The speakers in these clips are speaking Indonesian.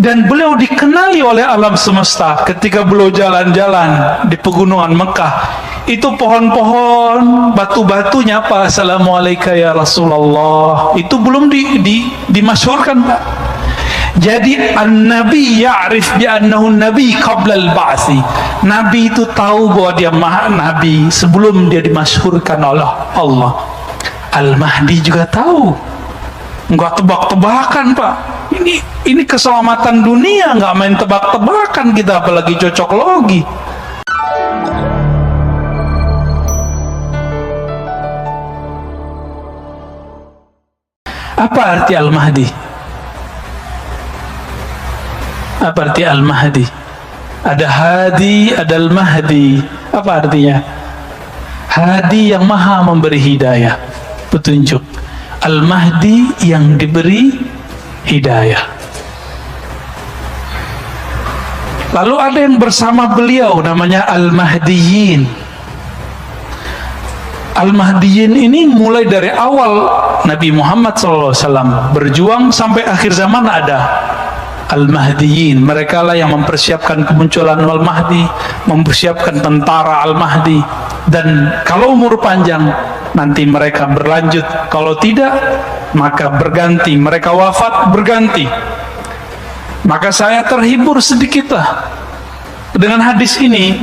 Dan beliau dikenali oleh alam semesta ketika beliau jalan-jalan di pegunungan Mekah. Itu pohon-pohon, batu-batunya apa? Assalamualaikum ya Rasulullah. Itu belum dimasyhurkan, Pak. Jadi an-nabi ya'rif bi annahu nabi qabla al-ba'thi. Nabi itu tahu bahwa dia nabi sebelum dia dimasyhurkan oleh Allah. Al-Mahdi juga tahu. Enggak tebak-tebakan, Pak. Ini keselamatan dunia, enggak main tebak-tebakan kita, apalagi cocok logi. Apa arti Al-Mahdi? Apa arti Al-Mahdi? Ada Hadi, ada Al-Mahdi. Apa artinya? Hadi yang maha memberi hidayah, petunjuk. Al-Mahdi yang diberi hidayah. Lalu ada yang bersama beliau namanya Al-Mahdiyin. Al-Mahdiyin ini mulai dari awal Nabi Muhammad SAW berjuang sampai akhir zaman ada Al-Mahdiyin. Mereka lah yang mempersiapkan kemunculan Al-Mahdi, mempersiapkan tentara Al-Mahdi. Dan kalau umur panjang nanti mereka berlanjut, kalau tidak maka berganti, mereka wafat berganti. Maka saya terhibur sedikitlah dengan hadis ini.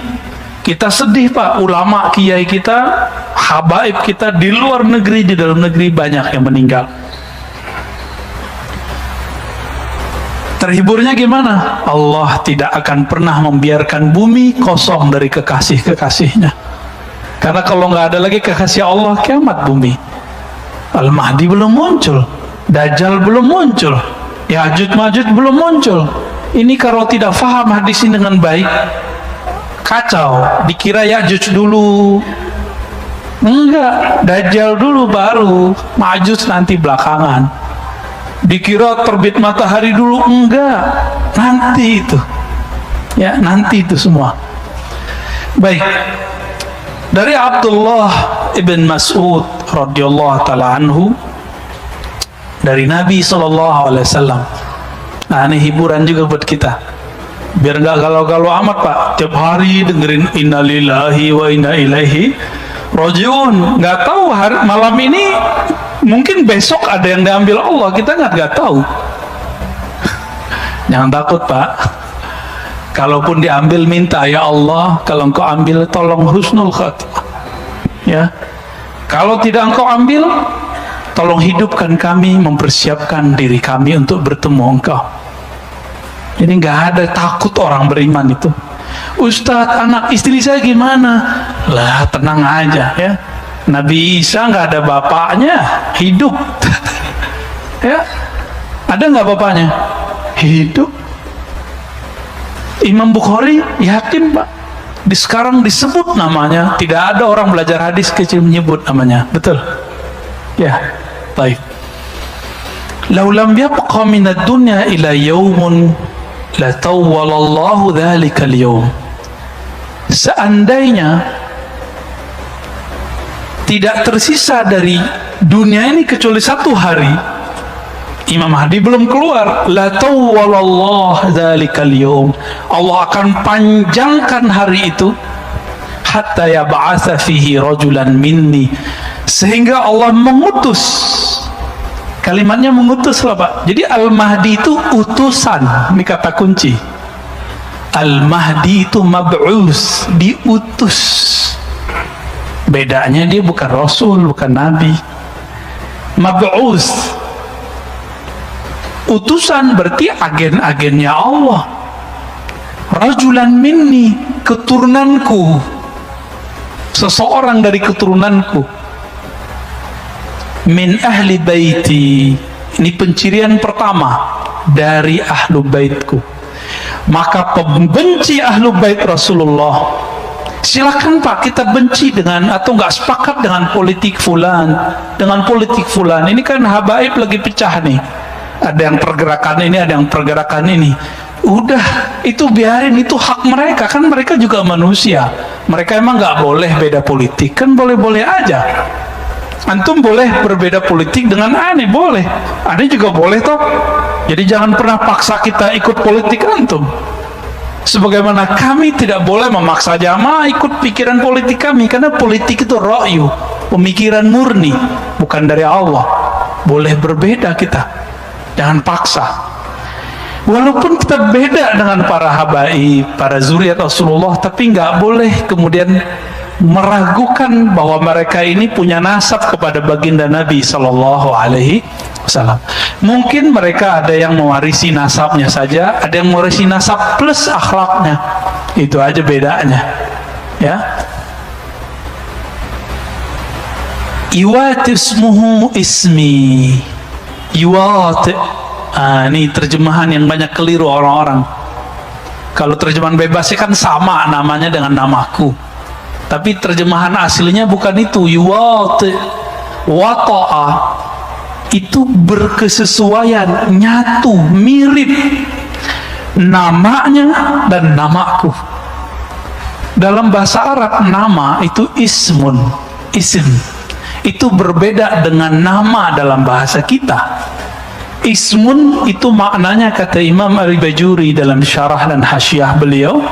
Kita sedih, Pak, ulama kiai kita, habaib kita di luar negeri, di dalam negeri banyak yang meninggal. Terhiburnya gimana? Allah tidak akan pernah membiarkan bumi kosong dari kekasih-kekasihnya. Karena kalau nggak ada lagi kekasih Allah, kiamat bumi. Al-Mahdi belum muncul, Dajjal belum muncul, Ya'juj Ma'juj belum muncul. Ini kalau tidak faham hadis ini dengan baik, kacau. Dikira Ya'juj dulu, enggak, Dajjal dulu baru Ma'juj nanti belakangan. Dikira terbit matahari dulu, enggak, nanti itu, ya nanti itu semua. Baik, dari Abdullah ibn Mas'ud radhiyallahu taala anhu, dari Nabi SAW. Nah, ini hiburan juga buat kita, biar nggak galau-galau amat, Pak. Tiap hari dengerin innalillahi wa inna ilaihi rajiun. Nggak tahu malam ini, mungkin besok ada yang diambil Allah, kita nggak tahu. Jangan takut, Pak. Kalaupun diambil, minta, ya Allah, kalau engkau ambil tolong husnul khatimah, ya. Kalau tidak engkau ambil, tolong hidupkan kami, mempersiapkan diri kami untuk bertemu engkau. Jadi nggak ada takut orang beriman itu. Ustadz, anak istri saya gimana? Lah, tenang aja, ya. Nabi Isa nggak ada bapaknya, hidup. Ya, ada nggak bapaknya? Hidup. Imam Bukhari yatim, Pak. Sekarang disebut namanya, tidak ada orang belajar hadis kecil menyebut namanya, betul? Ya, baik. Lau lam yabqa minad dunya ila yaumun la tawwalallahu dzalikal yaum. Seandainya tidak tersisa dari dunia ini kecuali satu hari, Imam Mahdi belum keluar, la tawwalallahu dzalikal yaum, Allah akan panjangkan hari itu, hatta yab'atsa fihi rajulan minni, sehingga Allah mengutus. Kalimatnya mengutus lah, Pak. Jadi Al-Mahdi itu utusan, ini kata kunci. Al-Mahdi itu mab'us, diutus. Bedanya dia bukan Rasul, bukan Nabi. Mab'us, utusan, berarti agen-agennya Allah. Rajulan minni, keturunanku, seseorang dari keturunanku. Min ahli baiti, ini pencirian pertama dari ahlu baitku. Maka pembenci ahlu bait Rasulullah, silakan, Pak, kita benci dengan atau nggak sepakat dengan politik fulan, dengan politik fulan. Ini kan habaib lagi pecah nih, ada yang pergerakan ini, ada yang pergerakan ini. Udah, itu biarin, itu hak mereka, kan mereka juga manusia. Mereka emang nggak boleh beda politik? Kan boleh-boleh aja. Antum boleh berbeda politik dengan aneh, boleh. Aneh juga boleh toh. Jadi jangan pernah paksa kita ikut politik antum. Sebagaimana kami tidak boleh memaksa jamaah ikut pikiran politik kami, karena politik itu ra'yu, pemikiran murni, bukan dari Allah. Boleh berbeda kita, jangan paksa. Walaupun kita beda dengan para habaib, para zuriat Rasulullah, tapi nggak boleh kemudian meragukan bahwa mereka ini punya nasab kepada baginda Nabi Sallallahu Alaihi Wasallam. Mungkin mereka ada yang mewarisi nasabnya saja, ada yang mewarisi nasab plus akhlaknya. Itu aja bedanya, ya. Iwat ismuhu ismi, iwat. Ini terjemahan yang banyak keliru orang-orang. Kalau terjemahan bebasnya kan sama namanya dengan namaku, tapi terjemahan aslinya bukan itu. Iwat, wata'a itu berkesesuaian, nyatu, mirip namanya dan namaku. Dalam bahasa Arab nama itu ismun, isim itu berbeda dengan nama dalam bahasa kita. Ismun itu maknanya, kata Imam Al-Bajuri dalam syarah dan hasyiah beliau,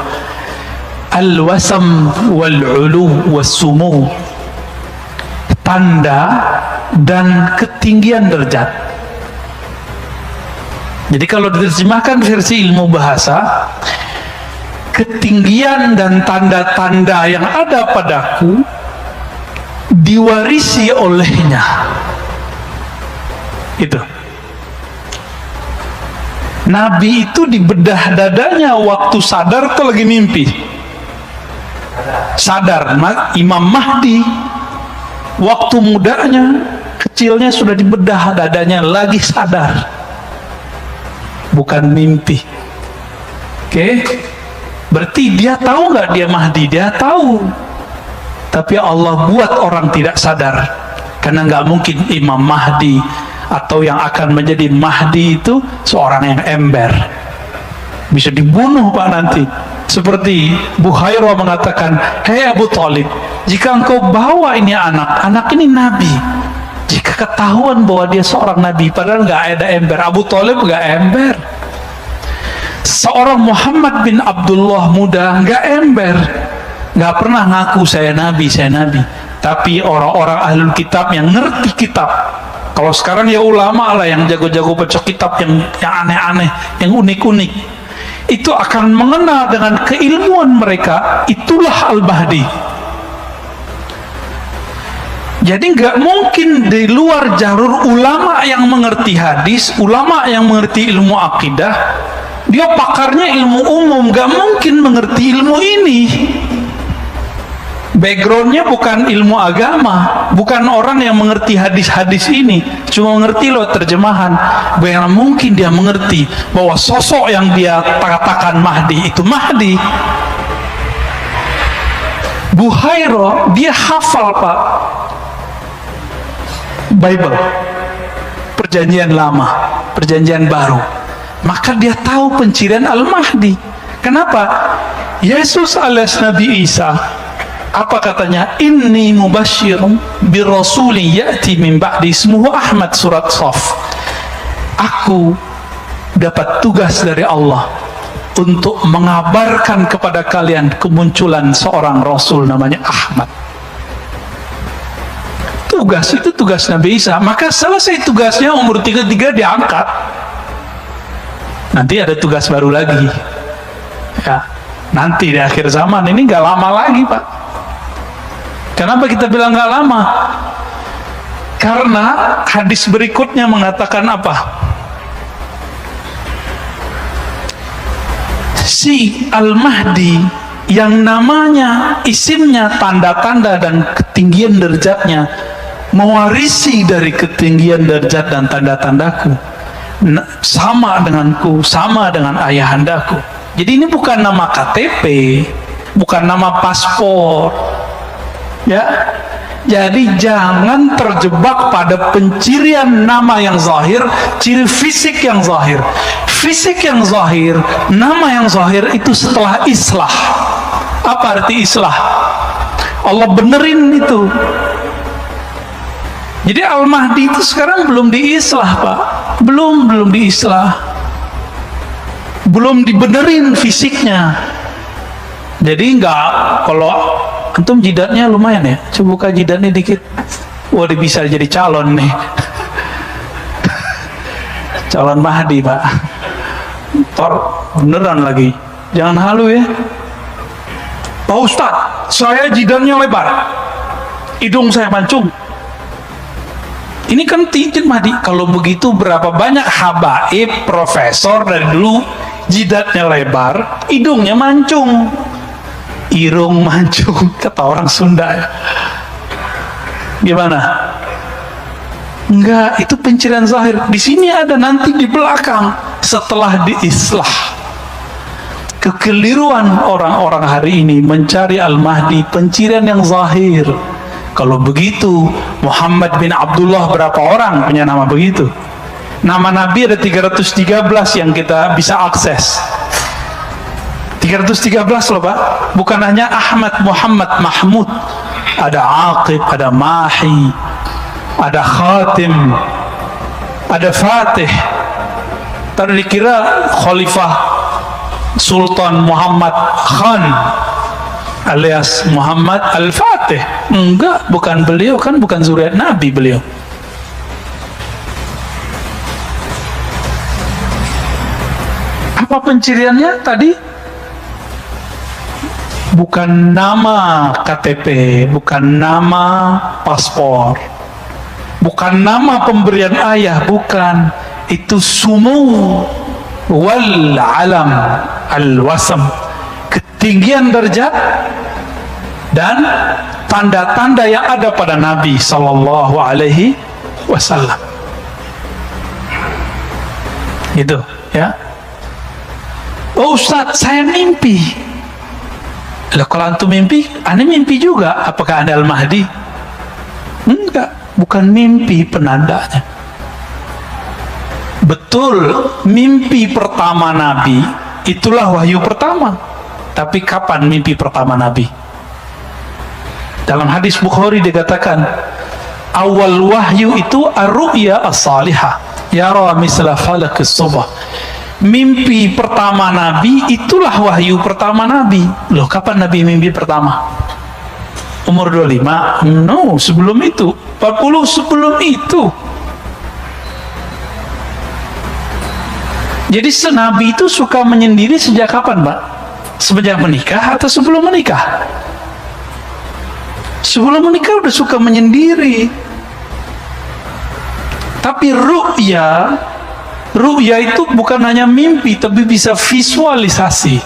al-wasam wal-ulu was-sumu, tanda dan ketinggian derajat. Jadi kalau diterjemahkan versi ilmu bahasa, ketinggian dan tanda-tanda yang ada padaku diwarisi olehnya. Itu Nabi itu dibedah dadanya waktu sadar atau lagi mimpi? Sadar. Imam Mahdi waktu mudanya, kecilnya sudah dibedah dadanya, lagi sadar, bukan mimpi. Oke? Berarti dia tahu nggak dia Mahdi? Dia tahu, tapi Allah buat orang tidak sadar, karena nggak mungkin Imam Mahdi atau yang akan menjadi Mahdi itu seorang yang ember, bisa dibunuh Pak nanti. Seperti Buhairah mengatakan, hei Abu Talib, jika engkau bawa ini anak ini Nabi, jika ketahuan bahwa dia seorang Nabi, padahal nggak ada ember. Abu Talib nggak ember. Seorang Muhammad bin Abdullah muda nggak ember, nggak pernah ngaku saya Nabi. Tapi orang-orang ahlul kitab yang ngerti kitab, kalau sekarang ya ulama lah yang jago-jago baca kitab yang aneh-aneh, yang unik-unik, itu akan mengenal dengan keilmuan mereka, itulah Al-Mahdi. Jadi nggak mungkin di luar jalur ulama yang mengerti hadis, ulama yang mengerti ilmu akidah, dia pakarnya ilmu umum, nggak mungkin mengerti ilmu ini. Backgroundnya bukan ilmu agama, bukan orang yang mengerti hadis-hadis ini, cuma mengerti loh terjemahan. Bagaimana mungkin dia mengerti bahwa sosok yang dia katakan Mahdi itu Mahdi? Buhairah dia hafal Pak Bible, perjanjian lama, perjanjian baru, maka dia tahu pencirian Al-Mahdi. Kenapa? Yesus alias Nabi Isa, apa katanya? Inni mubasyirun birrasulin ya'ti min ba'di ismuhu Ahmad, surat Shaf. Aku dapat tugas dari Allah untuk mengabarkan kepada kalian kemunculan seorang rasul namanya Ahmad. Tugas itu tugas Nabi Isa. Maka selesai tugasnya umur 33 diangkat. Nanti ada tugas baru lagi, ya, nanti di akhir zaman. Ini gak lama lagi Pak. Kenapa kita bilang gak lama? Karena hadis berikutnya mengatakan apa? Si Al-Mahdi yang namanya, isimnya, tanda-tanda dan ketinggian derajatnya mewarisi dari ketinggian derajat dan tanda-tandaku, sama denganku, sama dengan ayahandaku. Jadi ini bukan nama KTP, bukan nama paspor, ya. Jadi jangan terjebak pada pencirian nama yang zahir, ciri fisik yang zahir. Fisik yang zahir, nama yang zahir itu setelah islah. Apa arti islah? Allah benerin itu. Jadi Al-Mahdi itu sekarang belum diislah Pak. belum diislah, belum dibenerin fisiknya. Jadi enggak, kalau antum jidatnya lumayan ya, coba buka jidatnya dikit, wah dia bisa jadi calon nih. Calon Mahdi Pak. Tor beneran lagi, jangan halu ya. Pak Ustadz, saya jidatnya lebar, hidung saya mancung. Ini kan titik Mahdi. Kalau begitu berapa banyak habaib, profesor dari dulu jidatnya lebar, hidungnya mancung, irung mancung, kata orang Sunda ya. Gimana? Enggak, itu pencirian zahir. Di sini ada, nanti di belakang setelah diislah. Kekeliruan orang-orang hari ini mencari Al-Mahdi pencirian yang zahir. Kalau begitu, Muhammad bin Abdullah berapa orang punya nama begitu? Nama Nabi ada 313 yang kita bisa akses. 313 loh Pak. Bukan hanya Ahmad, Muhammad, Mahmud. Ada Aqib, ada Mahi, ada Khatim, ada Fatih. Tadi dikira Khalifah Sultan Muhammad Khan alias Muhammad Al-Fatih. Enggak, bukan beliau, kan bukan zuriat Nabi beliau. Apa penciriannya tadi? Bukan nama KTP, bukan nama paspor, bukan nama pemberian ayah, bukan. Itu sumu wal alam al-wasam, ketinggian derajat dan tanda-tanda yang ada pada Nabi Sallallahu Alaihi Wasallam. Gitu ya. Oh Ustaz, saya mimpi. Lah kalau antum mimpi, ane mimpi juga. Apakah anda Al-Mahdi? Enggak, bukan mimpi penandanya. Betul, mimpi pertama Nabi itulah wahyu pertama. Tapi kapan mimpi pertama Nabi? Dalam hadis Bukhari dikatakan, awal wahyu itu ar-ru'ya as-salihah, yara misla falakis subah. Mimpi pertama Nabi itulah wahyu pertama Nabi. Loh, kapan Nabi mimpi pertama? Umur 25? No, sebelum itu. 40 sebelum itu. Jadi Nabi itu suka menyendiri sejak kapan, Pak? Sejak menikah atau sebelum menikah? Sebelum menikah udah suka menyendiri. Tapi ru'ya itu bukan hanya mimpi, tapi bisa visualisasi.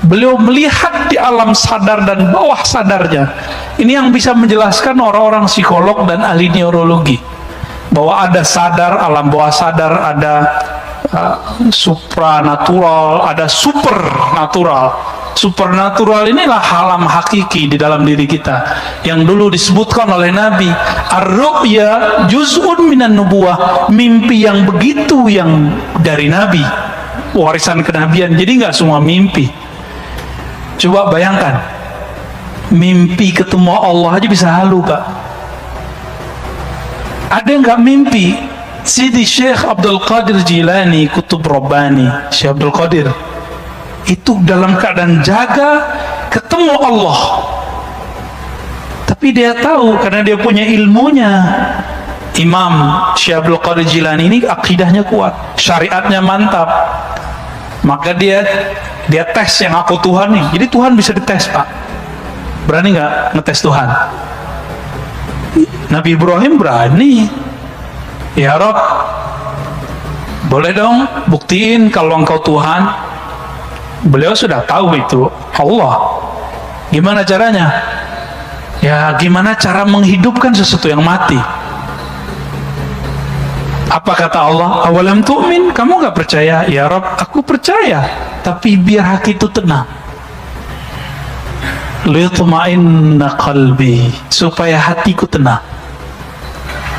Beliau melihat di alam sadar dan bawah sadarnya. Ini yang bisa menjelaskan orang-orang psikolog dan ahli neurologi, bahwa ada sadar, alam bawah sadar, ada supranatural, ada supernatural. Supernatural inilah alam hakiki di dalam diri kita yang dulu disebutkan oleh Nabi, ar-ru'ya juz'un minan nubuwah, mimpi yang begitu yang dari Nabi, warisan kenabian. Jadi nggak semua mimpi. Coba bayangkan, mimpi ketemu Allah aja bisa halu, Pak. Ada yang nggak mimpi? Sidi Syekh Abdul Qadir Jilani, Kutub Rabbani, Syekh Abdul Qadir itu dalam keadaan jaga ketemu Allah, tapi dia tahu karena dia punya ilmunya. Imam Syekh Abdul Qadir Jilani ini akidahnya kuat, syariatnya mantap, maka dia tes yang aku Tuhan nih. Jadi Tuhan bisa dites, Pak. Berani nggak ngetes Tuhan? Nabi Ibrahim berani. Ya Rob, boleh dong buktiin kalau engkau Tuhan. Beliau sudah tahu itu Allah. Gimana caranya? Ya gimana cara menghidupkan sesuatu yang mati? Apa kata Allah? Awalam tu'min? Kamu gak percaya? Ya Rob, aku percaya, tapi biar hati itu tenang. Liyutma'inna qalbi, supaya hatiku tenang.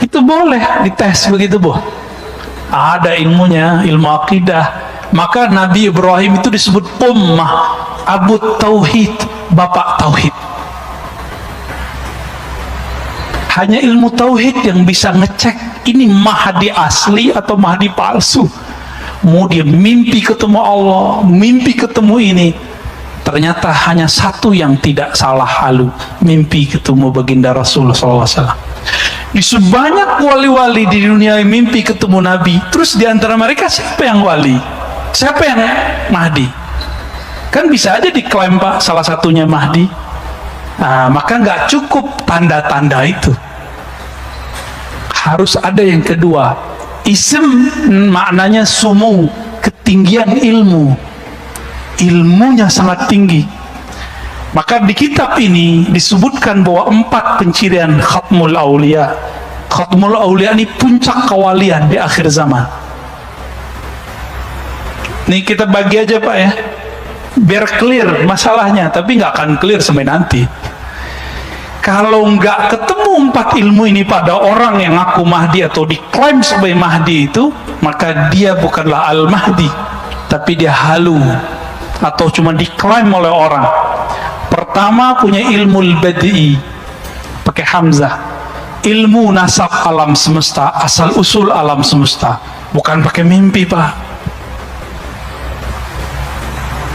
Itu boleh dites begitu, Bu. Ada ilmunya, ilmu akidah. Maka Nabi Ibrahim itu disebut ummah, Abu Tauhid, bapak Tauhid. Hanya ilmu tauhid yang bisa ngecek ini Mahdi asli atau Mahdi palsu. Mau dia mimpi ketemu Allah, mimpi ketemu ini, ternyata hanya satu yang tidak salah halu, mimpi ketemu baginda Rasulullah SAW. Di sebanyak wali-wali di dunia yang mimpi ketemu Nabi, terus di antara mereka siapa yang wali? Siapa yang Mahdi? Kan bisa aja diklaim Pak salah satunya Mahdi. Nah, maka nggak cukup tanda-tanda itu, harus ada yang kedua. Ism maknanya sumu, ketinggian ilmu, ilmunya sangat tinggi. Maka di kitab ini disebutkan bahwa 4 pencirian Khatmul Aulia. Khatmul Aulia ini puncak kewalian di akhir zaman. Nih kita bagi aja Pak ya, biar clear masalahnya, tapi nggak akan clear sampai nanti. Kalau nggak ketemu 4 ilmu ini pada orang yang ngaku Mahdi atau diklaim sebagai Mahdi itu, maka dia bukanlah Al-Mahdi, tapi dia halu atau cuma diklaim oleh orang. Pertama punya ilmu al-badi, pakai hamzah, ilmu nasab alam semesta, asal usul alam semesta, bukan pakai mimpi Pak.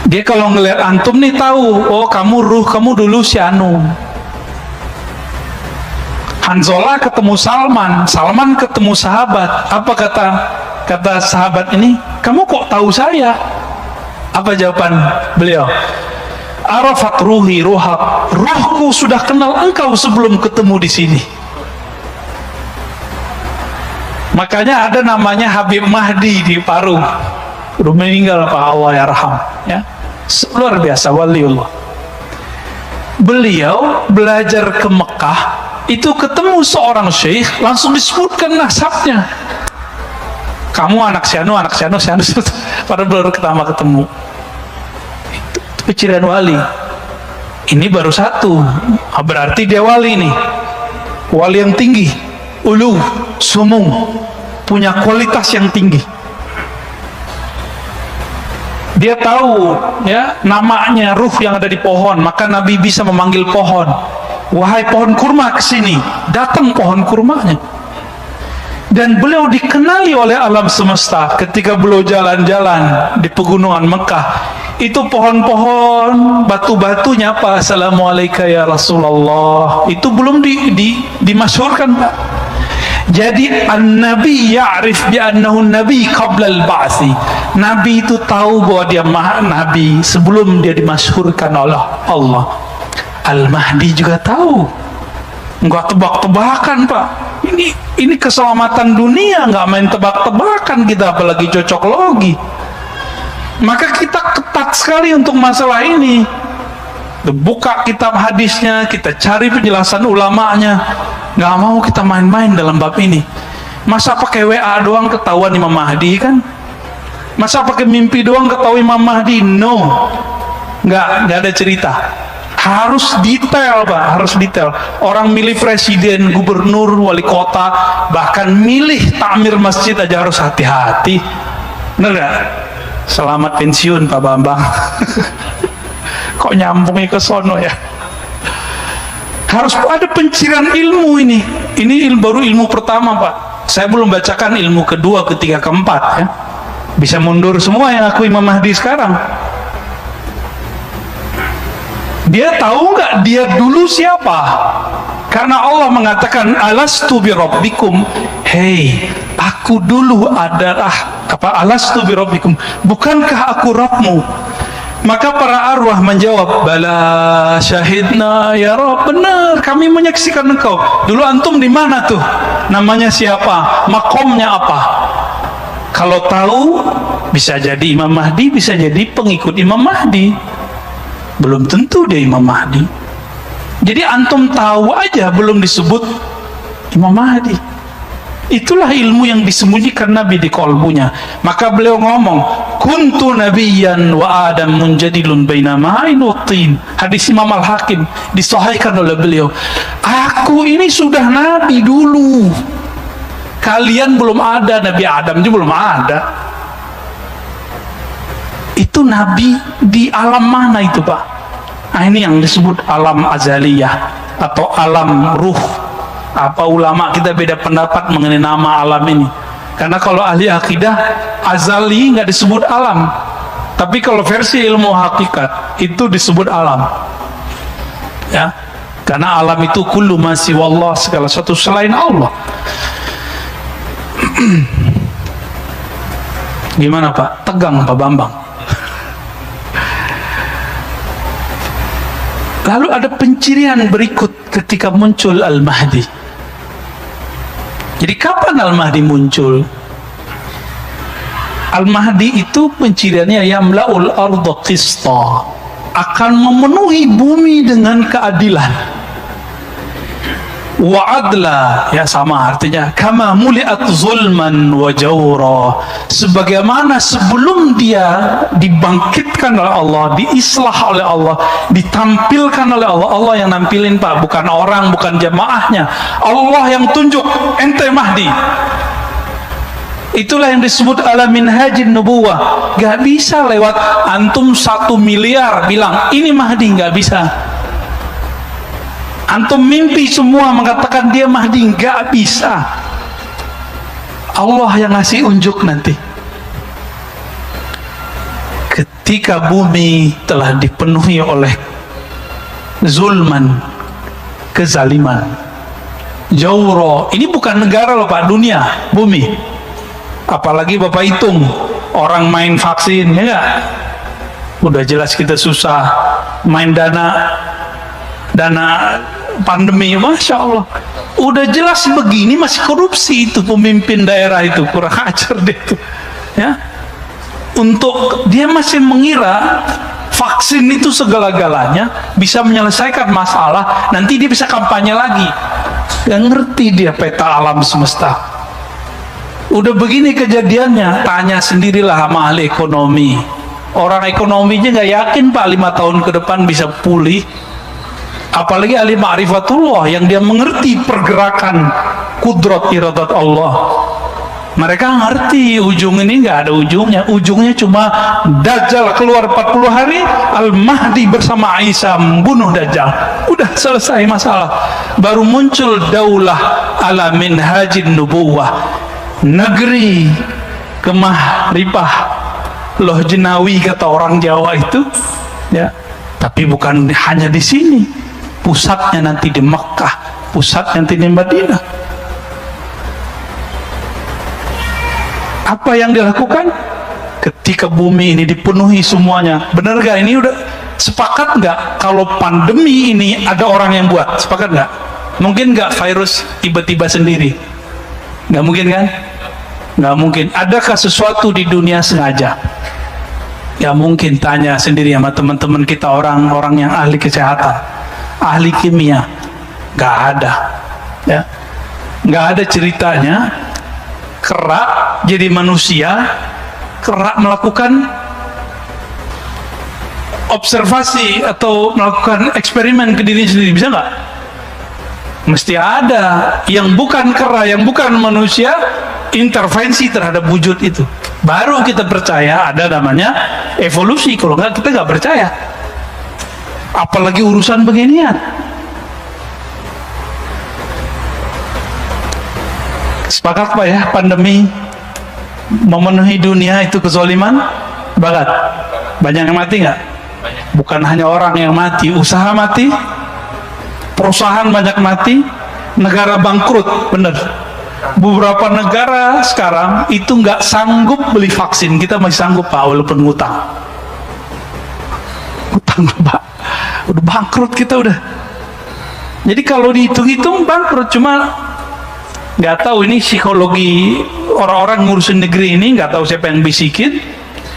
Dia kalau ngelihat antum nih tahu, oh kamu ruh kamu dulu si anu. Hanzalah ketemu Salman, Salman ketemu sahabat. Apa kata sahabat ini? Kamu kok tahu saya? Apa jawaban beliau? Arafat ruhi ruhak, ruhku sudah kenal engkau sebelum ketemu di sini. Makanya ada namanya Habib Mahdi di Parung. Udah meninggal Pak, Allah yarham ya. Luar biasa waliullah. Beliau belajar ke Mekah, itu ketemu seorang syekh, langsung disebutkan nasabnya. Kamu anak sianu, pada baru pertama ketemu. Itu pencirian wali. Ini baru satu, berarti dia wali nih, wali yang tinggi, ulu, sumung, punya kualitas yang tinggi. Dia tahu ya namanya ruh yang ada di pohon, maka Nabi bisa memanggil pohon, wahai pohon kurma kesini, datang pohon kurmanya. Dan beliau dikenali oleh alam semesta ketika beliau jalan-jalan di pegunungan Mekah. Itu pohon-pohon, batu-batunya Pak, assalamualaikum ya Rasulullah, itu belum dimasyhurkan Pak. Jadi an-nabi ya'rif bi'annahu nabi qabla al-ba'thi. Nabi itu tahu bahwa dia nabi sebelum dia dimasyhurkan oleh Allah. Al-Mahdi juga tahu. Enggak tebak-tebakan Pak. Ini keselamatan dunia, nggak main tebak-tebakan kita, apalagi cocok logi. Maka kita ketat sekali untuk masalah ini. Buka kitab hadisnya, kita cari penjelasan ulamanya. Nggak mau kita main-main dalam bab ini. Masa pakai WA doang ketahuan Imam Mahdi kan? Masa pakai mimpi doang ketahuan Imam Mahdi? No, nggak ada cerita. Harus detail Pak, harus detail. Orang milih presiden, gubernur, wali kota, bahkan milih takmir masjid aja harus hati-hati. Bener nggak? Selamat pensiun Pak Bambang. Kok nyambungnya ke sono ya? Harus ada pencirian ilmu ini. Ini baru ilmu pertama Pak. Saya belum bacakan ilmu kedua, ketiga, keempat ya. Bisa mundur semua yang aku Imam Mahdi sekarang. Dia tahu nggak dia dulu siapa? Karena Allah mengatakan alastu bi rabbikum. Hei, aku dulu adalah apa? Alastu bi rabbikum. Bukankah aku Rabbmu? Maka para arwah menjawab, bala syahidna ya Rabb, benar kami menyaksikan engkau. Dulu antum di mana tuh? Namanya siapa? Makomnya apa? Kalau tahu, bisa jadi Imam Mahdi, bisa jadi pengikut Imam Mahdi. Belum tentu dia Imam Mahdi. Jadi antum tahu aja belum disebut Imam Mahdi. Itulah ilmu yang disembunyikan Nabi di kolbunya. Maka beliau ngomong, kuntu nabiyyan wa adam munjadilun baina ma'in wa tin. Hadis Imam Al-Hakim disahihkan oleh beliau. Aku ini sudah nabi dulu. Kalian belum ada, Nabi Adam juga belum ada. Itu nabi di alam mana itu Pak? Nah, ini yang disebut alam azaliyah atau alam ruh. Apa ulama kita beda pendapat mengenai nama alam ini? Karena kalau ahli akidah, azali nggak disebut alam, tapi kalau versi ilmu hakikat itu disebut alam. Ya, karena alam itu kullu ma siwallah, segala sesuatu selain Allah. Gimana Pak? Tegang Pak Bambang. Lalu ada pencirian berikut ketika muncul Al-Mahdi. Jadi kapan Al-Mahdi muncul? Al-Mahdi itu penciriannya yamla'ul arda qista, akan memenuhi bumi dengan keadilan. Wa adla, ya sama artinya, kama muliat zulman wa jawra, sebagaimana sebelum dia dibangkitkan oleh Allah, diislah oleh Allah, ditampilkan oleh Allah. Allah yang nampilin Pak, bukan orang, bukan jamaahnya. Allah yang tunjuk, ente Mahdi. Itulah yang disebut ala minhajin nubuwah. Gak bisa lewat antum 1 miliar bilang ini Mahdi, gak bisa. Antum mimpi semua mengatakan dia Mahdi, nggak bisa. Allah yang ngasih unjuk nanti. Ketika bumi telah dipenuhi oleh zulman, kezaliman, jawro. Ini bukan negara loh Pak, dunia, bumi. Apalagi Bapak hitung orang main vaksin, ya nggak? Udah jelas kita susah main dana pandemi, Masya Allah. Udah jelas begini masih korupsi itu pemimpin daerah itu, kurang ajar deh itu. Ya, untuk dia masih mengira vaksin itu segala-galanya bisa menyelesaikan masalah, nanti dia bisa kampanye lagi. Gak ngerti dia peta alam semesta. Udah begini kejadiannya, tanya sendirilah sama ahli ekonomi. Orang ekonominya gak yakin Pak 5 tahun ke depan bisa pulih. Apalagi ahli ma'rifatullah yang dia mengerti pergerakan kudrat iradat Allah. Mereka ngerti ujung ini nggak ada ujungnya. Ujungnya cuma Dajjal keluar 40 hari, Al-Mahdi bersama Isa membunuh Dajjal. Udah selesai masalah. Baru muncul daulah ala minhajin nubuwah, negeri kemah ripah loh jenawi kata orang Jawa itu, ya. Tapi bukan hanya di sini. Pusatnya nanti di Mekah, pusatnya nanti di Madinah. Apa yang dilakukan ketika bumi ini dipenuhi semuanya? Benar gak ini? Udah sepakat nggak kalau pandemi ini ada orang yang buat? Sepakat nggak? Mungkin nggak virus tiba-tiba sendiri? Nggak mungkin kan? Nggak mungkin. Adakah sesuatu di dunia sengaja? Ya mungkin. Tanya sendiri sama teman-teman kita, orang-orang yang ahli kesehatan, ahli kimia. Nggak ada, ya. Nggak ada ceritanya kera jadi manusia, kera melakukan observasi atau melakukan eksperimen ke diri sendiri. Bisa nggak? Mesti ada yang bukan kera, yang bukan manusia, intervensi terhadap wujud itu. Baru kita percaya ada namanya evolusi. Kalau nggak, kita nggak percaya. Apalagi urusan beginian. Sepakat Pak ya, pandemi memenuhi dunia itu kezaliman? Sepakat? Banyak yang mati nggak? Bukan hanya orang yang mati, usaha mati, perusahaan banyak mati, negara bangkrut, bener. Beberapa negara sekarang itu nggak sanggup beli vaksin. Kita masih sanggup Pak, walaupun ngutang. Utang Pak, udah bangkrut kita udah. Jadi kalau dihitung-hitung bangkrut, cuma nggak tahu ini psikologi orang-orang ngurusin negeri ini, nggak tahu siapa yang bisikin.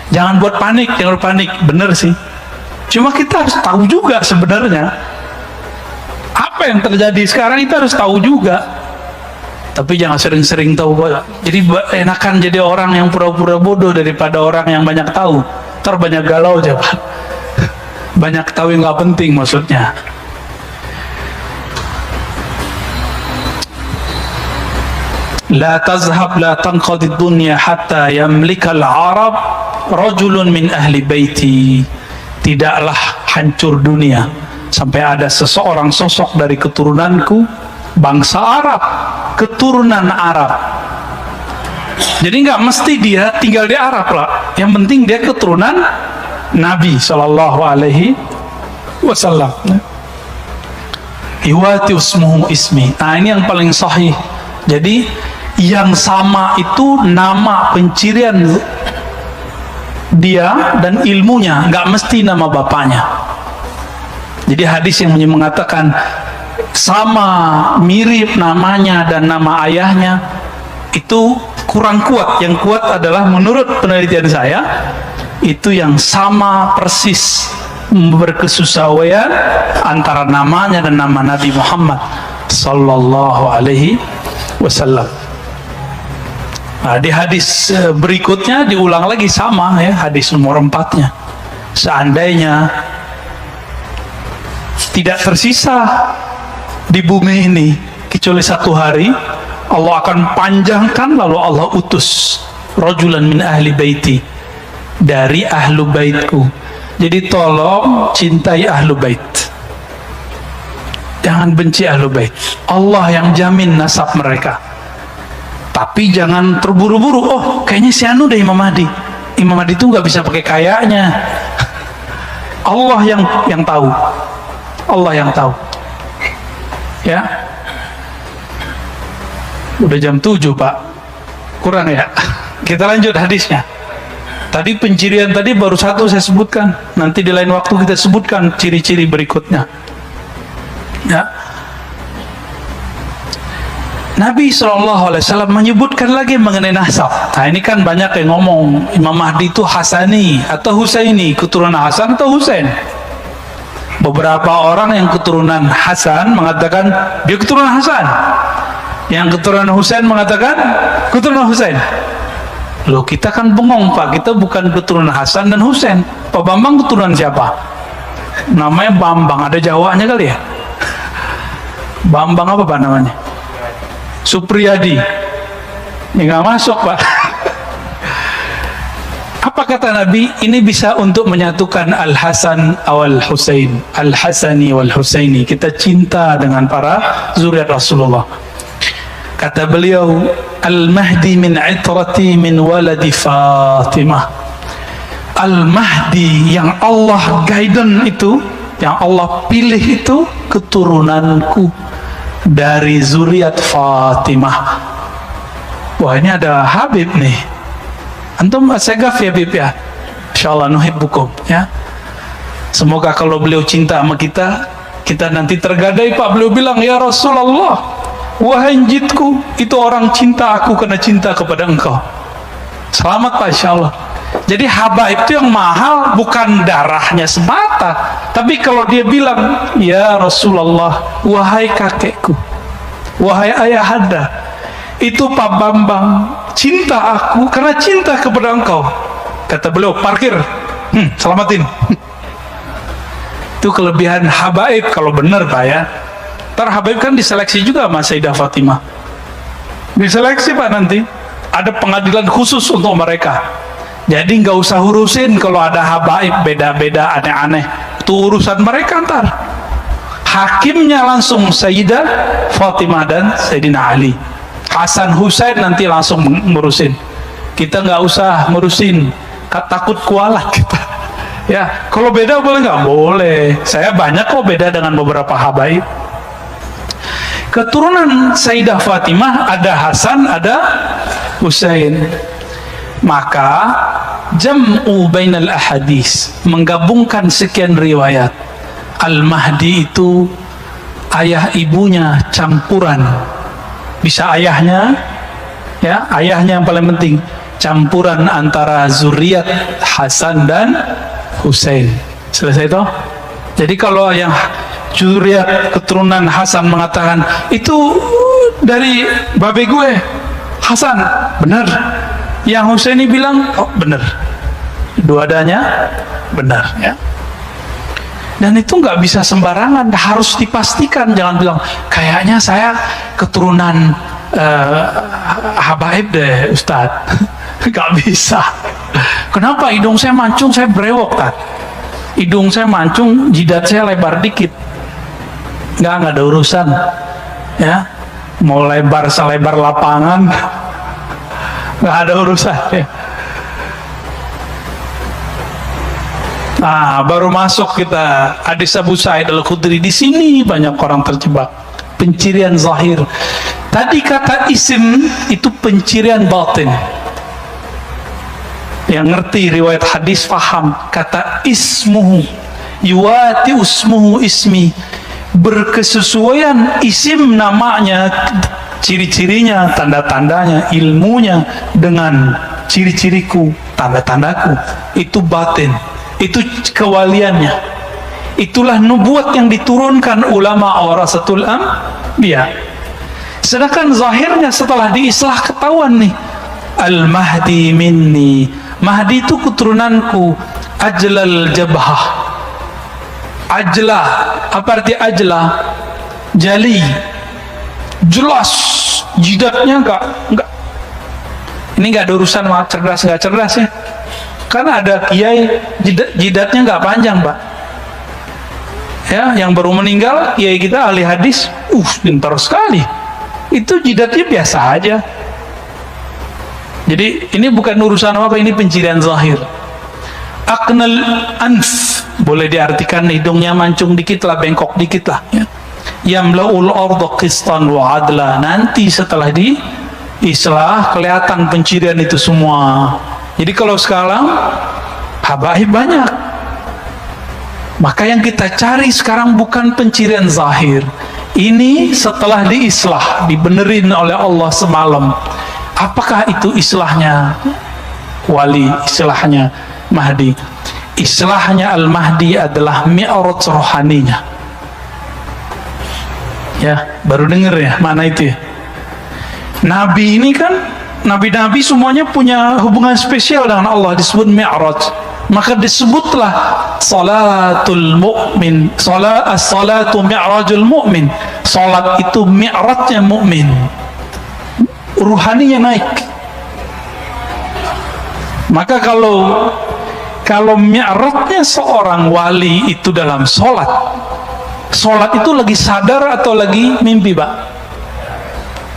Jangan buat panik, jangan panik, bener sih. Cuma kita harus tahu juga sebenarnya apa yang terjadi sekarang, itu harus tahu juga. Tapi jangan sering-sering tahu. Jadi enakan jadi orang yang pura-pura bodoh daripada orang yang banyak tahu. Ntar banyak galau aja Pak. Banyak tahu yang nggak penting maksudnya. La tazhab la tanqadi dunya hatta yamlikal arab rajulun min ahli baiti. Tidaklah hancur dunia sampai ada seseorang sosok dari keturunanku bangsa Arab, keturunan Arab. Jadi nggak mesti dia tinggal di Arab lah. Yang penting dia keturunan Nabi Shallallahu Alaihi Wasallam. Iwati usmuhu ismi. Nah ini yang paling sahih. Jadi yang sama itu nama pencirian dia dan ilmunya, nggak mesti nama bapaknya. Jadi hadis yang mengatakan sama mirip namanya dan nama ayahnya itu kurang kuat. Yang kuat adalah menurut penelitian saya itu yang sama persis berkesesuaian antara namanya dan nama Nabi Muhammad sallallahu alaihi wasallam. Nah, di hadis berikutnya diulang lagi sama ya, hadis nomor 4-nya. Seandainya tidak tersisa di bumi ini kecuali 1 hari, Allah akan panjangkan, lalu Allah utus rajulan min ahli baiti, dari ahlu baitku. Jadi tolong cintai ahlu bait, jangan benci ahlu bait. Allah yang jamin nasab mereka. Tapi jangan terburu-buru, oh kayaknya si anu deh Imam Mahdi. Imam Mahdi itu nggak bisa pakai kayaknya. Allah yang tahu. Allah yang tahu. Ya. Udah jam 7 Pak. Kurang ya. Kita lanjut hadisnya. Tadi pencirian tadi baru 1 saya sebutkan. Nanti di lain waktu kita sebutkan ciri-ciri berikutnya. Ya. Nabi SAW menyebutkan lagi mengenai nasab. Nah ini kan banyak yang ngomong Imam Mahdi itu Hasani atau Husaini, keturunan Hasan atau Husain. Beberapa orang yang keturunan Hasan mengatakan dia keturunan Hasan, yang keturunan Husain mengatakan keturunan Husain. Loh kita kan bengong Pak, kita bukan keturunan Hasan dan Husain. Pak Bambang keturunan siapa? Namanya Bambang, ada Jawanya kali ya? Bambang apa Pak namanya? Supriyadi. Ini nggak masuk Pak. Apa kata Nabi? Ini bisa untuk menyatukan Al-Hasan wal Husain, Al-Hasani wal Husaini. Kita cinta dengan para zuriat Rasulullah. Kata beliau, Al-Mahdi min itrati min waladi Fatimah. Al-Mahdi yang Allah guidance itu, yang Allah pilih itu keturunanku dari zuriat Fatimah. Wah ini ada Habib nih. Antum segaf ya Habib ya. Insyaallah nuhibbukum ya. Semoga kalau beliau cinta sama kita, kita nanti tergadai Pak. Beliau bilang, ya Rasulullah, wahai jitku, itu orang cinta aku karena cinta kepada engkau. Selamat Pak insyaallah. Jadi habaib itu yang mahal bukan darahnya semata, tapi kalau dia bilang, ya Rasulullah, wahai kakekku, wahai ayahanda, itu Pak Bambang cinta aku karena cinta kepada engkau. Kata beliau, parkir, selamatin. Itu kelebihan habaib kalau benar Pak ya. Ntar habaib kan diseleksi juga sama Sayyidah Fatimah. Diseleksi Pak nanti. Ada pengadilan khusus untuk mereka. Jadi nggak usah urusin kalau ada habaib beda-beda aneh-aneh. Itu urusan mereka ntar. Hakimnya langsung Sayyidah Fatimah dan Sayyidina Ali. Hasan Husain nanti langsung ngurusin. Kita nggak usah ngurusin. Takut kualat kita. Ya, kalau beda boleh nggak? Boleh. Saya banyak kok beda dengan beberapa habaib. Keturunan Sayyidah Fatimah ada Hasan, ada Husain. Maka jam'u bainal ahadis, menggabungkan sekian riwayat. Al-Mahdi itu ayah ibunya campuran. Bisa ayahnya, ya ayahnya yang paling penting, campuran antara zuriat Hasan dan Husain. Selesai toh? Jadi kalau yang zuriat keturunan Hasan mengatakan itu dari babe gue Hasan, benar. Yang Husaini bilang, oh benar, dua-duanya benar ya. Dan itu nggak bisa sembarangan, harus dipastikan. Jangan bilang kayaknya saya keturunan habaib deh Ustadz. Nggak bisa. Kenapa? Hidung saya mancung, saya brewok kan. Hidung saya mancung, jidat saya lebar dikit. Nggak ada urusan. ya, mau lebar selebar lapangan nggak ada urusannya. Nah, baru masuk kita hadis Abu Sa'id Al-Khudri. Di sini banyak orang terjebak pencirian zahir. Tadi kata isim itu pencirian batin. Yang ngerti riwayat hadis paham kata ismuhu yuwati usmuhu ismi, berkesesuaian isim namanya, ciri-cirinya, tanda-tandanya, ilmunya dengan ciri-ciriku, tanda-tandaku. Itu batin, itu kewaliannya. Itulah nubuat yang diturunkan ulama warasatul anbiya. Sedangkan zahirnya setelah diislah ketahuan nih, al-mahdi minni, mahdi itu keturunanku, ajlal jabhah. Ajlah, apa arti ajlah? Jali, jelas, jidatnya enggak. Ini enggak ada urusan sama cerdas enggak cerdas ya. Karena ada kiai jidatnya enggak panjang, Pak. Ya, yang baru meninggal kiai kita ahli hadis, pintar sekali. Itu jidatnya biasa aja. Jadi ini bukan urusan apa, ini pencirian zahir. Aknal anf, boleh diartikan hidungnya mancung dikit lah, bengkok dikit lah ya. Yamlaul arda qistan wa adla, nanti setelah diislah kelihatan pencirian itu semua. Jadi kalau sekarang habaib banyak, maka yang kita cari sekarang bukan pencirian zahir. Ini setelah diislah, dibenerin oleh Allah semalam. Apakah itu islahnya wali, islahnya Mahdi? Islahnya Al-Mahdi adalah mi'raj rohaninya. Ya, baru dengar ya mana itu ya. Nabi ini kan, nabi-nabi semuanya punya hubungan spesial dengan Allah, disebut mi'raj. Maka disebutlah salatul mu'min, as-salatu mi'rajul mu'min. Salat itu mi'rajnya mu'min, ruhaninya naik. Maka kalau mi'rajnya seorang wali itu dalam sholat itu lagi sadar atau lagi mimpi, Pak?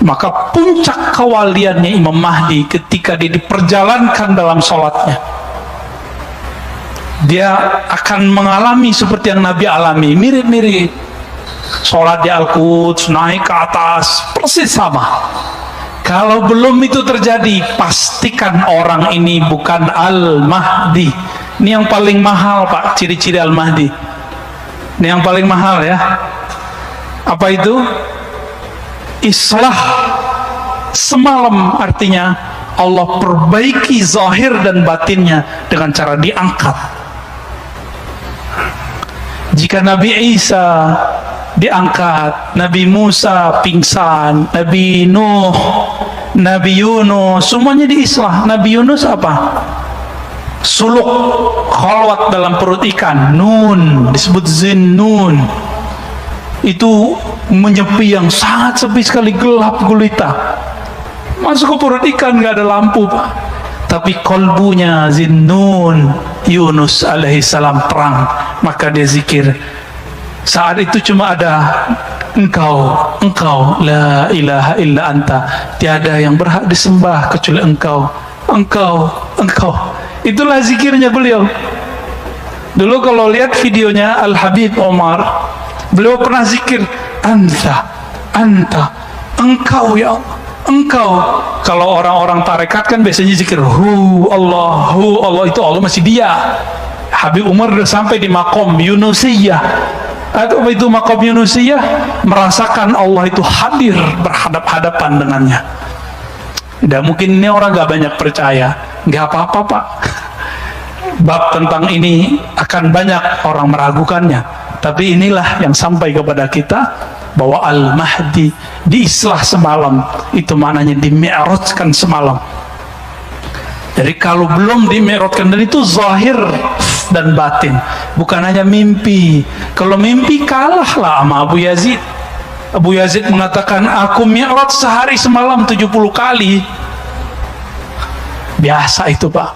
Maka puncak kewaliannya Imam Mahdi ketika dia diperjalankan dalam sholatnya, dia akan mengalami seperti yang Nabi alami, mirip-mirip sholat di Al-Quds, naik ke atas, persis sama. Kalau belum itu terjadi, pastikan orang ini bukan Al-Mahdi. Ini yang paling mahal, Pak, ciri-ciri Al-Mahdi. Ini yang paling mahal ya. Apa itu? Islah semalam, artinya Allah perbaiki zahir dan batinnya dengan cara diangkat. Jika Nabi Isa diangkat, Nabi Musa pingsan, Nabi Nuh, Nabi Yunus, semuanya diislah. Nabi Yunus apa? Suluk khalwat dalam perut ikan, nun, disebut zinnun. Itu menyepi yang sangat sepi sekali, gelap gulita. Masuk ke perut ikan, nggak ada lampu, Pak. Tapi kolbunya zinnun, Yunus alaihissalam terang. Maka dia zikir. Saat itu cuma ada engkau, la ilaha illa anta, tiada yang berhak disembah kecuali engkau. Itulah zikirnya beliau. Dulu kalau lihat videonya Al-Habib Omar, beliau pernah zikir anta, engkau ya Allah, engkau. Kalau orang-orang tarekat kan biasanya zikir hu Allah, itu Allah masih dia. Habib Umar sudah sampai di makom Yunusiyah. Atau itu makom Yunusiyah, merasakan Allah itu hadir berhadap-hadapan dengannya. Dan mungkin ini orang gak banyak percaya, gak apa-apa, Pak. Bab tentang ini akan banyak orang meragukannya, tapi inilah yang sampai kepada kita, bahwa Al-Mahdi diislah semalam, itu maknanya dimi'rajkan semalam. Jadi kalau belum dimi'rajkan, dan itu zahir dan batin, bukan hanya mimpi. Kalau mimpi kalahlah sama Abu Yazid. Abu Yazid mengatakan, aku mi'raj sehari semalam 70 kali. Biasa itu, Pak.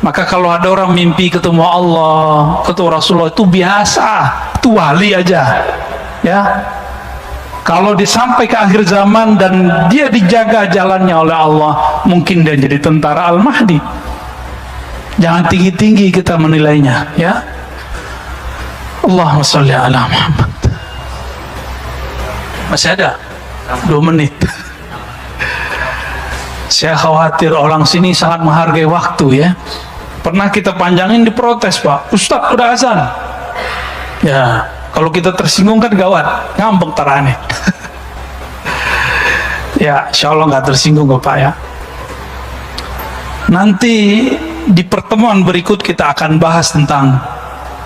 Maka kalau ada orang mimpi ketemu Allah, ketemu Rasulullah, itu biasa, itu wali aja ya. Kalau dia sampai ke akhir zaman dan dia dijaga jalannya oleh Allah, mungkin dia jadi tentara Al-Mahdi. Jangan tinggi-tinggi kita menilainya, ya. Allahumma sholli ala Muhammad. Masih ada 2 menit. Saya khawatir orang sini sangat menghargai waktu, ya. Pernah kita panjangin diprotes, Pak. Ustadz udah azan. Ya, kalau kita tersinggung kan gawat, ngambek tarane. Ya, insya Allah nggak tersinggung kok Pak, ya. Nanti di pertemuan berikut kita akan bahas tentang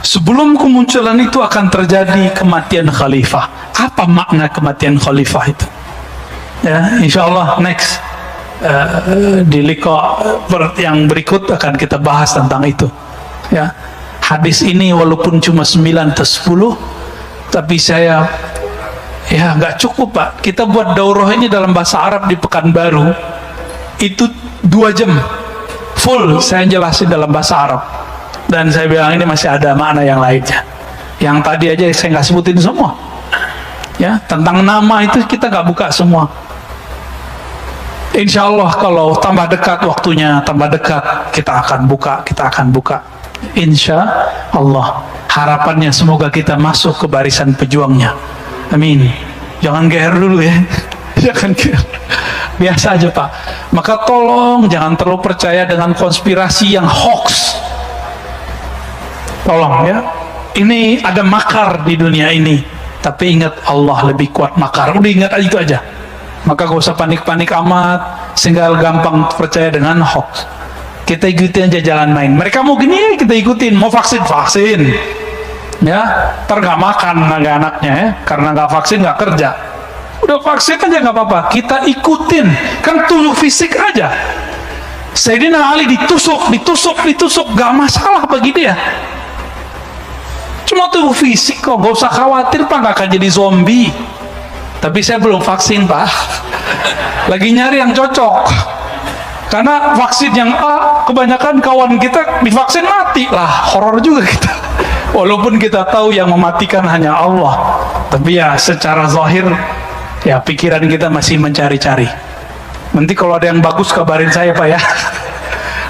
sebelum kemunculan itu akan terjadi kematian khalifah. Apa makna kematian khalifah itu? Ya, insya Allah next di liqa yang berikut akan kita bahas tentang itu. Ya, hadis ini walaupun cuma 9 atau 10, tapi saya ya nggak cukup Pak. Kita buat daurah ini dalam bahasa Arab di Pekanbaru itu 2 jam full saya jelasin dalam bahasa Arab, dan saya bilang ini masih ada makna yang lainnya. Yang tadi aja saya nggak sebutin semua. Ya, tentang nama itu kita nggak buka semua. Insya Allah kalau tambah dekat waktunya, tambah dekat kita akan buka. Insya Allah. Harapannya semoga kita masuk ke barisan pejuangnya. Amin. Jangan GR dulu ya. Jangan GR. Biasa aja Pak. Maka tolong jangan terlalu percaya dengan konspirasi yang hoax. Tolong ya. Ini ada makar di dunia ini. Tapi ingat Allah lebih kuat makar. Udah ingat aja itu aja. Maka gak usah panik-panik amat sehingga gampang percaya dengan hoax. Kita ikutin aja jalan main. Mereka mau gini kita ikutin. Mau vaksin ya, ntar gak makan anak-anaknya ya, karena gak vaksin gak kerja. Udah vaksin aja gak apa-apa, kita ikutin, kan tunjuk fisik aja. Sayyidina Ali ditusuk, gak masalah bagi dia. Cuma tubuh fisik kok, gak usah khawatir Pak, gak akan jadi zombie. Tapi saya belum vaksin Pak, lagi nyari yang cocok. Karena vaksin yang A, kebanyakan kawan kita divaksin mati lah, horor juga kita. Walaupun kita tahu yang mematikan hanya Allah, tapi ya secara zahir ya pikiran kita masih mencari-cari. Nanti kalau ada yang bagus kabarin saya Pak ya.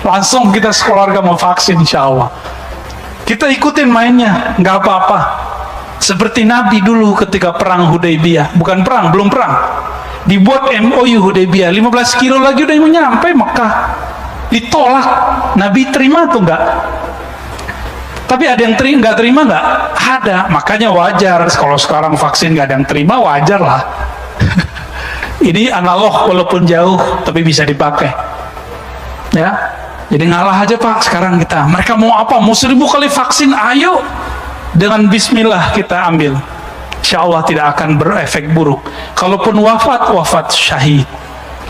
Langsung kita sekeluarga mau vaksin insya Allah. Kita ikutin mainnya, nggak apa-apa. Seperti Nabi dulu ketika perang Hudaybiyah, bukan perang, belum perang. Dibuat MOU Hudaybiyah, 15 kilo lagi udah mau nyampe Mekah. Ditolak, Nabi terima tuh enggak? Tapi ada yang nggak terima nggak? Ada, makanya wajar kalau sekarang vaksin nggak ada yang terima, wajar lah. Ini analog walaupun jauh, tapi bisa dipakai. Ya, jadi ngalah aja Pak sekarang kita. Mereka mau apa? Mau 1000 kali vaksin, ayo. Dengan Bismillah kita ambil. Insya Allah tidak akan berefek buruk. Kalaupun wafat syahid.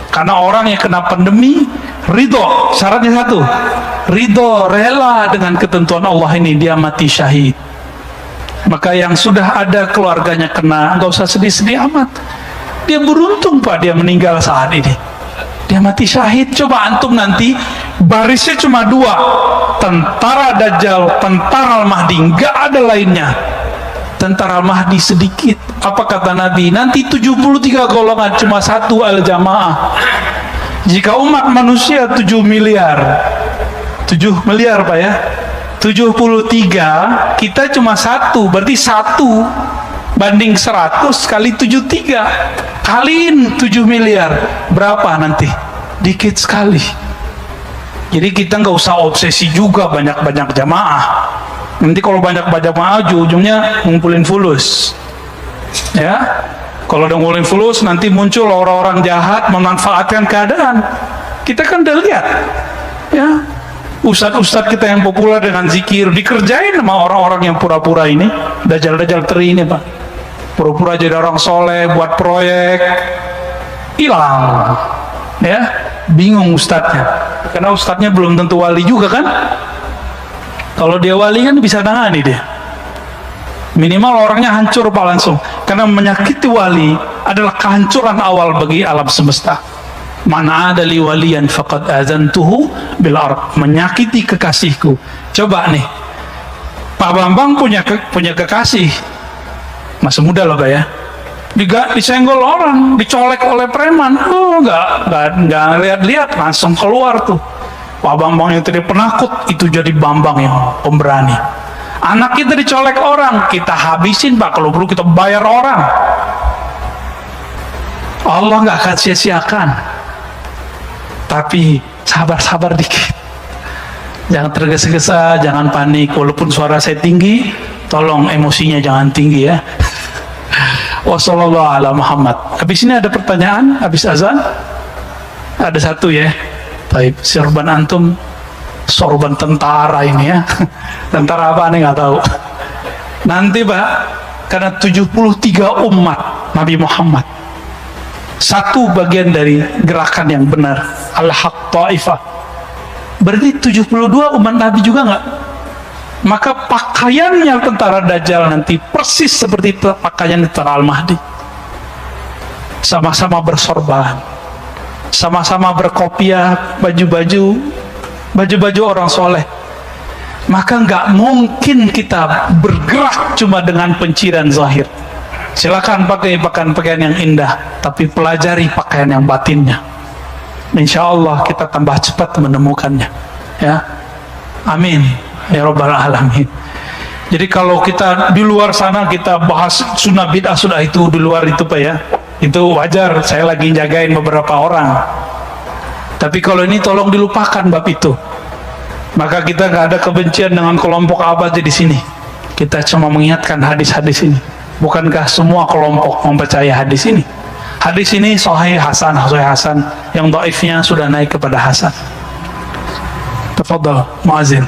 Karena orang yang kena pandemi ridho, syaratnya satu, ridho, rela dengan ketentuan Allah ini, dia mati syahid. Maka yang sudah ada keluarganya kena, nggak usah sedih-sedih amat. Dia beruntung Pak, dia meninggal saat ini, dia mati syahid. Coba antum nanti barisnya cuma 2, tentara Dajjal, tentara Al-Mahdi, nggak ada lainnya. Tentara Al-Mahdi sedikit. Apa kata Nabi? Nanti 73 golongan, cuma 1 al-jamaah. Jika umat manusia 7 miliar 7 miliar Pak ya, 73, kita cuma 1, berarti 1 banding 100 kali 73, kaliin 7 miliar, berapa nanti? Dikit sekali. Jadi kita nggak usah obsesi juga banyak-banyak jamaah. Nanti kalau banyak-banyak jamaah ujung-ujungnya ngumpulin fulus. Ya, kalau udah ngumpulin fulus nanti muncul orang-orang jahat memanfaatkan keadaan. Kita kan udah lihat, ya, ustadz-ustadz kita yang populer dengan zikir dikerjain sama orang-orang yang pura-pura ini, dajjal-dajjal teri ini Pak. Pura-pura jadi orang soleh, buat proyek, hilang. Ya, bingung ustadznya, karena ustadznya belum tentu wali juga kan. Kalau dia wali kan bisa nangani dia. Minimal orangnya hancur Pak langsung. Karena menyakiti wali adalah kehancuran awal bagi alam semesta. Mana ada li waliyan faqad azantuhu bil ard. Menyakiti kekasihku. Coba nih, Pak Bambang punya kekasih, masih muda loh Pak ya. disenggol orang, dicolek oleh preman. Oh, nggak lihat-lihat, langsung keluar tuh. Pak Bambang yang tadi penakut itu jadi Bambang yang pemberani. Anak kita dicolek orang, kita habisin Pak, kalau perlu kita bayar orang. Allah nggak akan sia-siakan. Tapi sabar-sabar dikit, jangan tergesa-gesa, jangan panik. Walaupun suara saya tinggi, tolong emosinya jangan tinggi ya. Wassalamualaikum warahmatullahi wabarakatuh. Habis ini ada pertanyaan, habis azan ada satu ya. Baik, sorban antum, sorban tentara ini ya. Tentara apa nih nggak tahu. Nanti Pak, karena 73 umat Nabi Muhammad, satu bagian dari gerakan yang benar, Al-Haq Ta'ifah, berarti 72 umat Nabi juga nggak? Maka pakaiannya tentara Dajjal nanti persis seperti pakaian tentara Al-Mahdi, sama-sama bersorban, sama-sama berkopiah, baju-baju orang soleh. Maka nggak mungkin kita bergerak cuma dengan penciran zahir. Silakan pakai pakaian yang indah, tapi pelajari pakaian yang batinnya. Insya Allah kita tambah cepat menemukannya. Ya, amin ya Rabbal alamin. Jadi kalau kita di luar sana kita bahas sunnah bid'ah sudah itu di luar itu Pak ya, itu wajar. Saya lagi jagain beberapa orang. Tapi kalau ini tolong dilupakan bab itu. Maka kita nggak ada kebencian dengan kelompok apa aja di sini. Kita cuma mengingatkan hadis-hadis ini. Bukankah semua kelompok mempercayai hadis ini? Hadis ini sahih hasan, yang dhaifnya sudah naik kepada hasan. Tafadhal muazin.